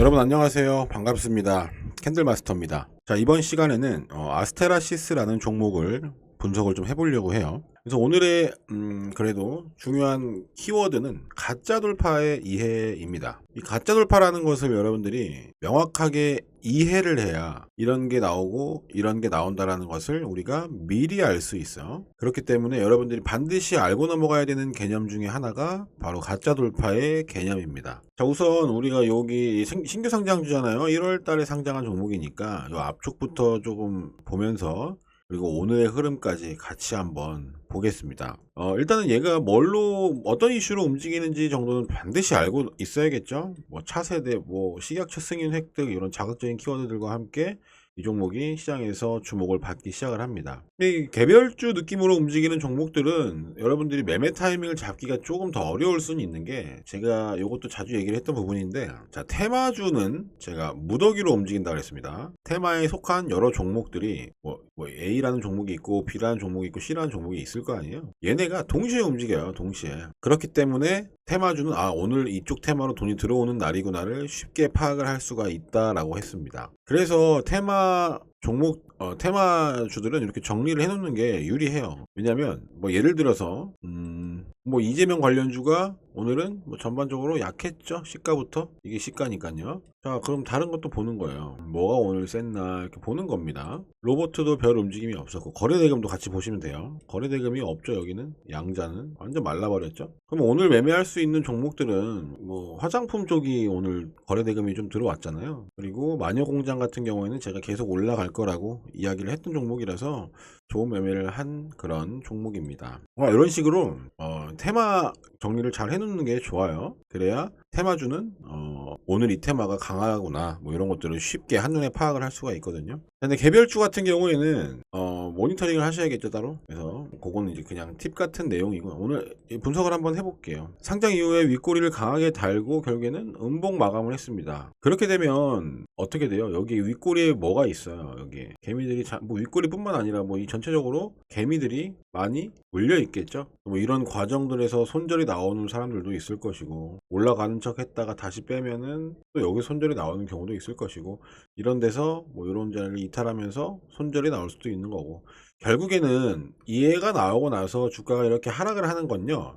여러분 안녕하세요. 반갑습니다. 캔들마스터입니다. 자, 이번 시간에는 아스테라시스라는 종목을 분석을 좀 해보려고 해요. 그래서 오늘의 그래도 중요한 키워드는 가짜 돌파의 이해입니다. 이 가짜 돌파라는 것을 여러분들이 명확하게 이해를 해야 이런 게 나오고 이런 게 나온다라는 것을 우리가 미리 알 수 있어요. 그렇기 때문에 여러분들이 반드시 알고 넘어가야 되는 개념 중에 하나가 바로 가짜 돌파의 개념입니다. 자, 우선 우리가 여기 신규 상장주잖아요. 1월 달에 상장한 종목이니까 이 앞쪽부터 조금 보면서 그리고 오늘의 흐름까지 같이 한번 보겠습니다. 일단은 얘가 어떤 이슈로 움직이는지 정도는 반드시 알고 있어야겠죠. 뭐 차세대, 뭐 식약처 승인 획득 이런 자극적인 키워드들과 함께 이 종목이 시장에서 주목을 받기 시작을 합니다. 이 개별주 느낌으로 움직이는 종목들은 여러분들이 매매 타이밍을 잡기가 조금 더 어려울 수는 있는 게, 제가 이것도 자주 얘기를 했던 부분인데, 자, 테마주는 제가 무더기로 움직인다고 했습니다. 테마에 속한 여러 종목들이 뭐 A라는 종목이 있고 B라는 종목이 있고 C라는 종목이 있을 거 아니에요. 얘네가 동시에 움직여요. 동시에. 그렇기 때문에 테마주는 오늘 이쪽 테마로 돈이 들어오는 날이구나를 쉽게 파악을 할 수가 있다라고 했습니다. 그래서 테마주들은 이렇게 정리를 해놓는 게 유리해요. 왜냐면 뭐 예를 들어서 뭐 이재명 관련주가 오늘은 뭐 전반적으로 약했죠. 시가부터. 이게 시가니까요. 자, 그럼 다른 것도 보는 거예요. 뭐가 오늘 셌나 이렇게 보는 겁니다. 로버트도 별 움직임이 없었고, 거래대금도 같이 보시면 돼요. 거래대금이 없죠. 여기는 양자는 완전 말라버렸죠. 그럼 오늘 매매할 수 있는 종목들은 뭐 화장품 쪽이 오늘 거래대금이 좀 들어왔잖아요. 그리고 마녀공장 같은 경우에는 제가 계속 올라갈 거라고 이야기를 했던 종목이라서 좋은 매매를 한 그런 종목입니다. 이런 식으로 테마 정리를 잘 해놓는 게 좋아요. 그래야 테마주는 오늘 이 테마가 강하구나 뭐 이런 것들을 쉽게 한눈에 파악을 할 수가 있거든요. 근데 개별주 같은 경우에는 모니터링을 하셔야겠죠, 따로. 그래서 그거는 이제 그냥 팁 같은 내용이고, 오늘 분석을 한번 해볼게요. 상장 이후에 윗꼬리를 강하게 달고 결국에는 음봉 마감을 했습니다. 그렇게 되면 어떻게 돼요? 여기 윗꼬리에 뭐가 있어요? 여기 개미들이 뭐 윗꼬리뿐만 아니라 뭐 이 전체적으로 개미들이 많이 물려 있겠죠. 뭐 이런 과정들에서 손절이 나오는 사람들도 있을 것이고, 올라가는 척 했다가 다시 빼면은 또 여기 손절이 나오는 경우도 있을 것이고, 이런 데서 뭐 이런 자리를 이탈하면서 손절이 나올 수도 있는 거고, 결국에는 이해가 나오고 나서 주가가 이렇게 하락을 하는 건요,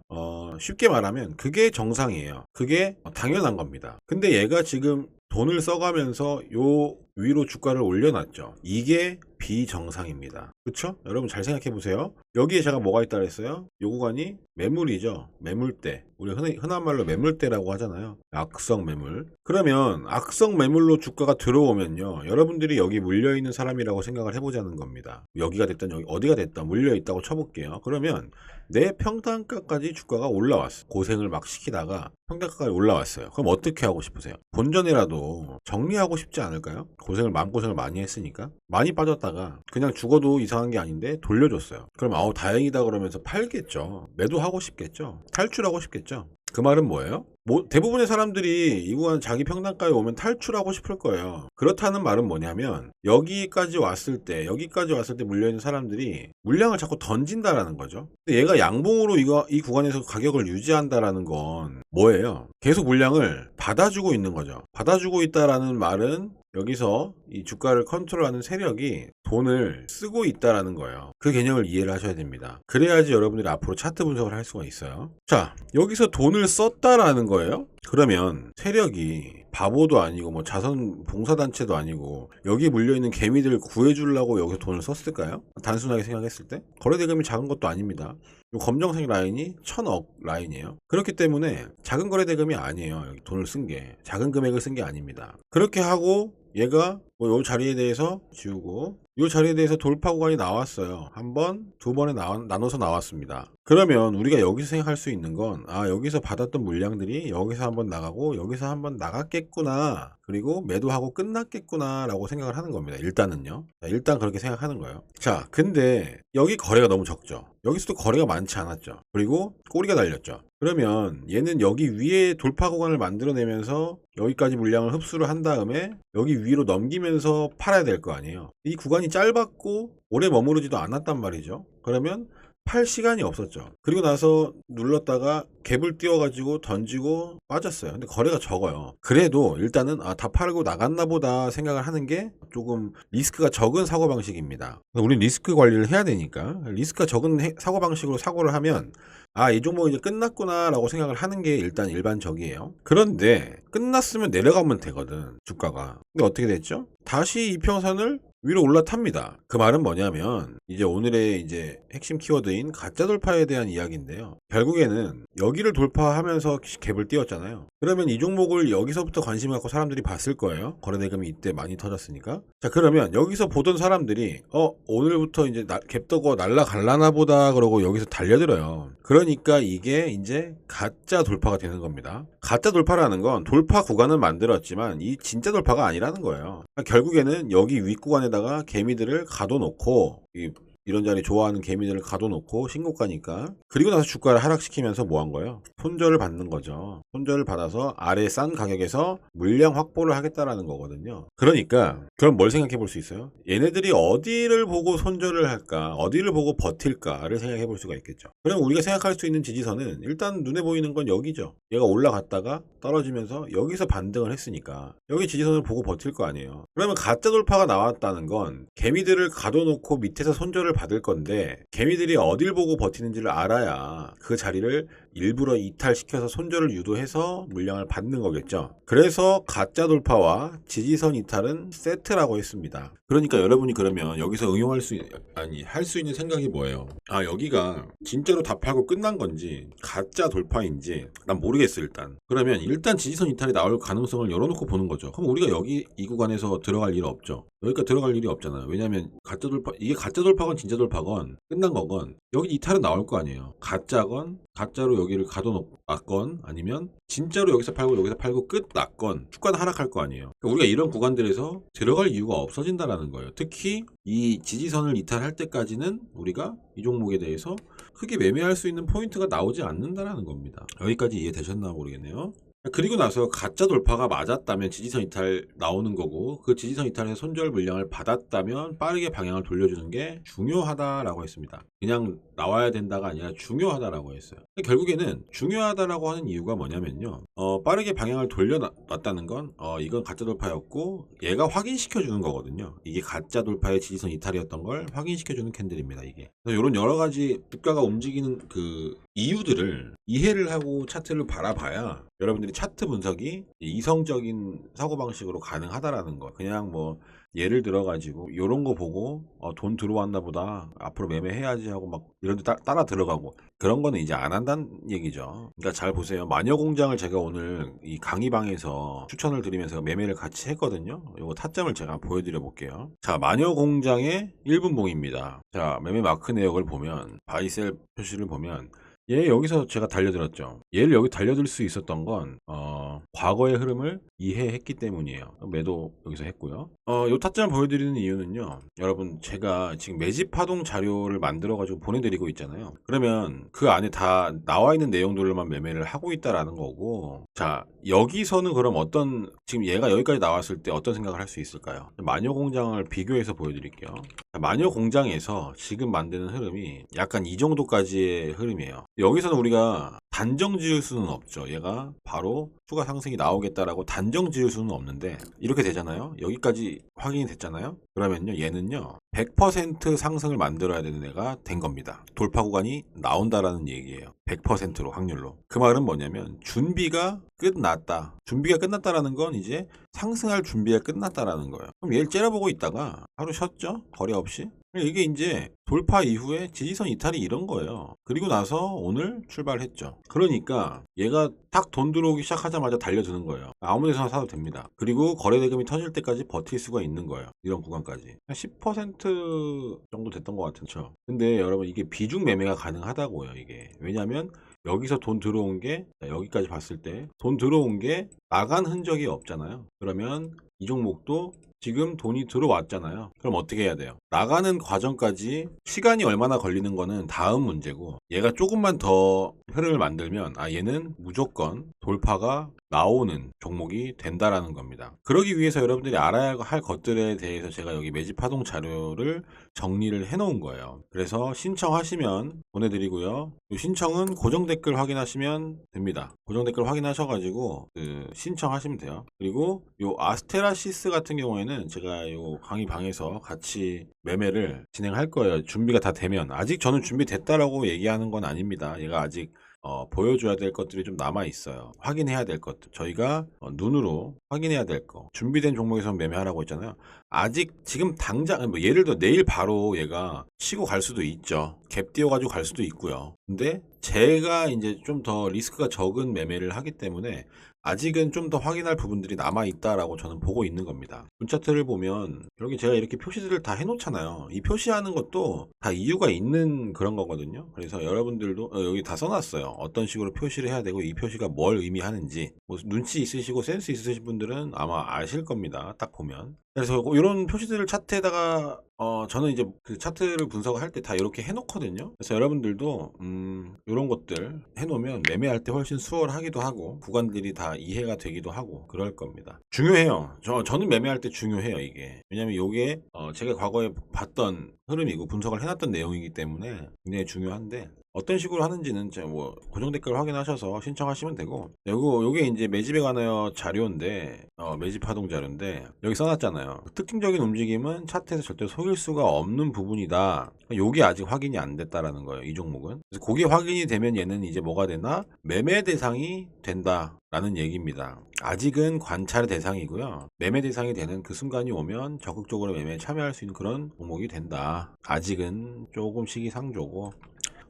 쉽게 말하면 그게 정상이에요. 그게 당연한 겁니다. 근데 얘가 지금 돈을 써가면서 요 위로 주가를 올려놨죠. 이게 비정상입니다. 그쵸? 여러분 잘 생각해 보세요. 여기에 제가 뭐가 있다 그랬어요? 요 구간이 매물이죠. 매물대. 우리 흔한 말로 매물대라고 하잖아요. 악성 매물. 그러면 악성 매물로 주가가 들어오면요, 여러분들이 여기 물려있는 사람이라고 생각을 해보자는 겁니다. 여기가 됐든 여기 어디가 됐든 물려있다고 쳐볼게요. 그러면 내 평단가까지 주가가 올라왔어. 고생을 막 시키다가 평단가까지 올라왔어요. 그럼 어떻게 하고 싶으세요? 본전이라도 정리하고 싶지 않을까요? 마음고생을 많이 했으니까. 많이 빠졌다가 그냥 죽어도 이상한 게 아닌데 돌려줬어요. 그럼 다행이다 그러면서 팔겠죠. 매도하고 싶겠죠. 탈출하고 싶겠죠. 그 말은 뭐예요? 대부분의 사람들이 이 구간 자기 평단가에 오면 탈출하고 싶을 거예요. 그렇다는 말은 뭐냐면 여기까지 왔을 때 물려있는 사람들이 물량을 자꾸 던진다라는 거죠. 근데 얘가 양봉으로 이 구간에서 가격을 유지한다라는 건 뭐예요? 계속 물량을 받아주고 있는 거죠. 받아주고 있다라는 말은 여기서 이 주가를 컨트롤하는 세력이 돈을 쓰고 있다라는 거예요. 그 개념을 이해를 하셔야 됩니다. 그래야지 여러분들이 앞으로 차트 분석을 할 수가 있어요. 자, 여기서 돈을 썼다라는 거예요. 그러면 세력이 바보도 아니고 뭐 자선 봉사단체도 아니고 여기 물려있는 개미들을 구해주려고 여기서 돈을 썼을까요? 단순하게 생각했을 때 거래대금이 작은 것도 아닙니다. 이 검정색 라인이 1000억 라인이에요. 그렇기 때문에 작은 거래대금이 아니에요. 여기 돈을 쓴 게 작은 금액을 쓴 게 아닙니다. 그렇게 하고 얘가 요 자리에 대해서 지우고 요 자리에 대해서 돌파 구간이 나왔어요. 한 번, 두 번에 나눠서 나왔습니다. 그러면 우리가 여기서 생각할 수 있는 건 여기서 받았던 물량들이 여기서 한번 나가고 여기서 한번 나갔겠구나, 그리고 매도하고 끝났겠구나 라고 생각을 하는 겁니다. 일단은요. 일단 그렇게 생각하는 거예요. 자, 근데 여기 거래가 너무 적죠. 여기서도 거래가 많지 않았죠. 그리고 꼬리가 달렸죠. 그러면 얘는 여기 위에 돌파 구간을 만들어내면서 여기까지 물량을 흡수를 한 다음에 여기 위로 넘기면서 팔아야 될 거 아니에요. 이 구간이 짧았고 오래 머무르지도 않았단 말이죠. 그러면 팔 시간이 없었죠. 그리고 나서 눌렀다가 갭을 띄워가지고 던지고 빠졌어요. 근데 거래가 적어요. 그래도 일단은 다 팔고 나갔나 보다 생각을 하는 게 조금 리스크가 적은 사고방식입니다. 우린 리스크 관리를 해야 되니까 리스크가 적은 사고방식으로 사고를 하면 이 종목 이제 끝났구나 라고 생각을 하는 게 일단 일반적이에요. 그런데 끝났으면 내려가면 되거든, 주가가. 근데 어떻게 됐죠? 다시 이평선을 위로 올라탑니다. 그 말은 뭐냐면 이제 오늘의 이제 핵심 키워드인 가짜 돌파에 대한 이야기인데요. 결국에는 여기를 돌파하면서 갭을 띄웠잖아요. 그러면 이 종목을 여기서부터 관심 갖고 사람들이 봤을 거예요. 거래대금이 이때 많이 터졌으니까. 자, 그러면 여기서 보던 사람들이 오늘부터 이제 갭 떠고 날라갈라나 보다 그러고 여기서 달려들어요. 그러니까 이게 이제 가짜 돌파가 되는 겁니다. 가짜 돌파라는 건 돌파 구간을 만들었지만 이 진짜 돌파가 아니라는 거예요. 결국에는 여기 윗구간에다가 개미들을 가둬놓고 이런 자리 좋아하는 개미들을 가둬놓고 신고가니까 그리고 나서 주가를 하락시키면서 뭐 한 거예요? 손절을 받는 거죠. 손절을 받아서 아래 싼 가격에서 물량 확보를 하겠다라는 거거든요. 그러니까 그럼 뭘 생각해 볼 수 있어요? 얘네들이 어디를 보고 손절을 할까? 어디를 보고 버틸까를 생각해 볼 수가 있겠죠. 그럼 우리가 생각할 수 있는 지지선은 일단 눈에 보이는 건 여기죠. 얘가 올라갔다가 떨어지면서 여기서 반등을 했으니까 여기 지지선을 보고 버틸 거 아니에요. 그러면 가짜 돌파가 나왔다는 건 개미들을 가둬놓고 밑에서 손절을 받을 건데 개미들이 어딜 보고 버티는지를 알아야 그 자리를 일부러 이탈시켜서 손절을 유도해서 물량을 받는 거겠죠. 그래서 가짜 돌파와 지지선 이탈은 세트라고 했습니다. 그러니까 여러분이 그러면 여기서 응용할 수 할 수 있는 생각이 뭐예요? 여기가 진짜로 다 팔고 끝난 건지 가짜 돌파인지 난 모르겠어. 일단 지지선 이탈이 나올 가능성을 열어놓고 보는 거죠. 그럼 우리가 여기 이 구간에서 들어갈 일 없죠. 여기까지 들어갈 일이 없잖아요. 왜냐면 가짜 돌파, 이게 가짜 돌파건 진짜 돌파건 끝난 거건 여기 이탈은 나올 거 아니에요. 가짜건 가짜로 여기를 가둬놨건 아니면 진짜로 여기서 팔고 끝 났건 주가는 하락할 거 아니에요. 그러니까 우리가 이런 구간들에서 들어갈 이유가 없어진다라는 거예요. 특히 이 지지선을 이탈할 때까지는 우리가 이 종목에 대해서 크게 매매할 수 있는 포인트가 나오지 않는다라는 겁니다. 여기까지 이해되셨나 모르겠네요. 그리고 나서 가짜 돌파가 맞았다면 지지선 이탈 나오는 거고 그 지지선 이탈에서 손절 물량을 받았다면 빠르게 방향을 돌려주는 게 중요하다라고 했습니다. 그냥 나와야 된다가 아니라 중요하다라고 했어요. 결국에는 중요하다라고 하는 이유가 뭐냐면요. 빠르게 방향을 돌려놨다는 건 이건 가짜 돌파였고 얘가 확인시켜 주는 거거든요. 이게 가짜 돌파의 지지선 이탈이었던 걸 확인시켜 주는 캔들입니다. 이게. 그래서 이런 여러 가지 주가가 움직이는 그 이유들을 이해를 하고 차트를 바라봐야 여러분들이 차트 분석이 이성적인 사고방식으로 가능하다라는 거. 그냥 뭐 예를 들어가지고 이런 거 보고 돈 들어왔나 보다 앞으로 매매해야지 하고 막 이런 데 따라 들어가고 그런 거는 이제 안 한다는 얘기죠. 그러니까 잘 보세요. 마녀공장을 제가 오늘 이 강의방에서 추천을 드리면서 매매를 같이 했거든요. 이거 타점을 제가 보여드려 볼게요. 자, 마녀공장의 1분봉입니다. 자, 매매 마크 내역을 보면 바이셀 표시를 보면 얘 여기서 제가 달려들었죠. 얘를 여기 달려들 수 있었던 건 과거의 흐름을 이해했기 때문이에요. 매도 여기서 했고요. 요 타점을 보여드리는 이유는요. 여러분 제가 지금 매집 파동 자료를 만들어 가지고 보내드리고 있잖아요. 그러면 그 안에 다 나와 있는 내용들로만 매매를 하고 있다라는 거고 자 여기서는 그럼 지금 얘가 여기까지 나왔을 때 어떤 생각을 할 수 있을까요? 마녀공장을 비교해서 보여드릴게요. 마녀공장에서 지금 만드는 흐름이 약간 이 정도까지의 흐름이에요. 여기서는 우리가 단정 지을 수는 없죠. 얘가 바로 추가 상승이 나오겠다라고 단정 지을 수는 없는데 이렇게 되잖아요. 여기까지 확인이 됐잖아요. 그러면요 얘는요 100% 상승을 만들어야 되는 애가 된 겁니다. 돌파 구간이 나온다라는 얘기예요. 100%로 확률로. 그 말은 뭐냐면 준비가 끝났다라는 건 이제 상승할 준비가 끝났다라는 거예요. 그럼 얘를 째려보고 있다가 하루 쉬었죠? 거래 없이. 이게 이제 돌파 이후에 지지선 이탈이 이런 거예요. 그리고 나서 오늘 출발했죠. 그러니까 얘가 딱 돈 들어오기 시작하자마자 달려드는 거예요. 아무 데서나 사도 됩니다. 그리고 거래대금이 터질 때까지 버틸 수가 있는 거예요. 이런 구간까지. 10% 정도 됐던 것 같은죠. 근데 여러분 이게 비중 매매가 가능하다고요. 이게. 왜냐면 여기서 돈 들어온 게 여기까지 봤을 때 돈 들어온 게 나간 흔적이 없잖아요. 그러면 이 종목도 지금 돈이 들어왔잖아요. 그럼 어떻게 해야 돼요? 나가는 과정까지 시간이 얼마나 걸리는 거는 다음 문제고, 얘가 조금만 더 흐름을 만들면 얘는 무조건 돌파가 나오는 종목이 된다라는 겁니다. 그러기 위해서 여러분들이 알아야 할 것들에 대해서 제가 여기 매집 파동 자료를 정리를 해 놓은 거예요. 그래서 신청하시면 보내드리고요. 이 신청은 고정 댓글 확인하시면 됩니다. 고정 댓글 확인하셔가지고 신청하시면 돼요. 그리고 요 아스테라시스 같은 경우에는 제가 요 강의 방에서 같이 매매를 진행할 거예요. 준비가 다 되면. 아직 저는 준비됐다라고 얘기하는 건 아닙니다. 얘가 아직 보여줘야 될 것들이 좀 남아 있어요. 확인해야 될 것들. 저희가 눈으로 확인해야 될 거. 준비된 종목에서 매매하라고 했잖아요. 아직 지금 당장 뭐 예를 들어 내일 바로 얘가 치고 갈 수도 있죠. 갭 띄워가지고 갈 수도 있고요. 근데 제가 이제 좀 더 리스크가 적은 매매를 하기 때문에 아직은 좀 더 확인할 부분들이 남아 있다라고 저는 보고 있는 겁니다. 분차트를 보면 여기 제가 이렇게 표시들을 다 해놓잖아요. 이 표시하는 것도 다 이유가 있는 그런 거거든요. 그래서 여러분들도 여기 다 써놨어요. 어떤 식으로 표시를 해야 되고 이 표시가 뭘 의미하는지 뭐 눈치 있으시고 센스 있으신 분들은 아마 아실 겁니다. 딱 보면. 그래서 이런 표시들을 차트에다가 저는 이제 그 차트를 분석할 때 다 이렇게 해놓거든요. 그래서 여러분들도 이런 것들 해놓으면 매매할 때 훨씬 수월하기도 하고 구간들이 다 이해가 되기도 하고 그럴 겁니다. 중요해요. 저는 매매할 때 중요해요 이게. 왜냐면 이게 제가 과거에 봤던 흐름이고 분석을 해놨던 내용이기 때문에 굉장히 중요한데 어떤 식으로 하는지는 제가 뭐 고정 댓글 확인하셔서 신청하시면 되고 요게 이제 매집에 관하여 자료인데 매집 파동 자료인데 여기 써놨잖아요. 특징적인 움직임은 차트에서 절대 속일 수가 없는 부분이다. 요게 아직 확인이 안 됐다라는 거예요. 이 종목은. 그래서 그게 확인이 되면 얘는 이제 뭐가 되나 매매 대상이 된다. 라는 얘기입니다. 아직은 관찰 대상이고요. 매매 대상이 되는 그 순간이 오면 적극적으로 매매에 참여할 수 있는 그런 종목이 된다. 아직은 조금 시기상조고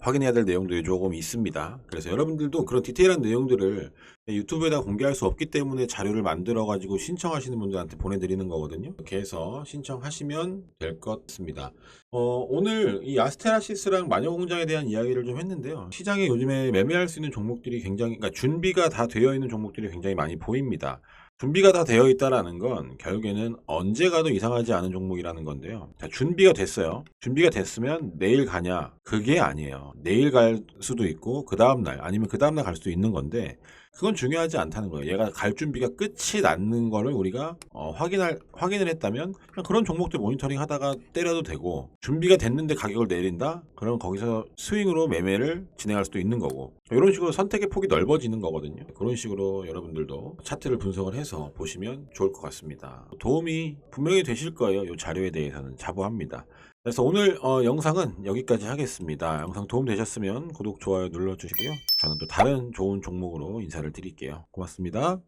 확인해야 될 내용들이 조금 있습니다. 그래서 여러분들도 그런 디테일한 내용들을 유튜브에다 공개할 수 없기 때문에 자료를 만들어 가지고 신청하시는 분들한테 보내드리는 거거든요. 이렇게 해서 신청하시면 될 것 같습니다. 오늘 이 아스테라시스랑 마녀공장에 대한 이야기를 좀 했는데요. 시장에 요즘에 매매할 수 있는 종목들이 굉장히, 그러니까 준비가 다 되어 있는 종목들이 굉장히 많이 보입니다. 준비가 다 되어 있다라는 건 결국에는 언제 가도 이상하지 않은 종목이라는 건데요. 자, 준비가 됐어요. 준비가 됐으면 내일 가냐? 그게 아니에요. 내일 갈 수도 있고 그 다음날 아니면 그 다음날 갈 수도 있는 건데 그건 중요하지 않다는 거예요. 얘가 갈 준비가 끝이 났는 거를 우리가 확인을 했다면 그냥 그런 종목들 모니터링 하다가 때려도 되고 준비가 됐는데 가격을 내린다? 그럼 거기서 스윙으로 매매를 진행할 수도 있는 거고 이런 식으로 선택의 폭이 넓어지는 거거든요. 그런 식으로 여러분들도 차트를 분석을 해서 보시면 좋을 것 같습니다. 도움이 분명히 되실 거예요. 이 자료에 대해서는 자부합니다. 그래서 오늘 영상은 여기까지 하겠습니다. 영상 도움 되셨으면 구독, 좋아요 눌러주시고요. 저는 또 다른 좋은 종목으로 인사를 드릴게요. 고맙습니다.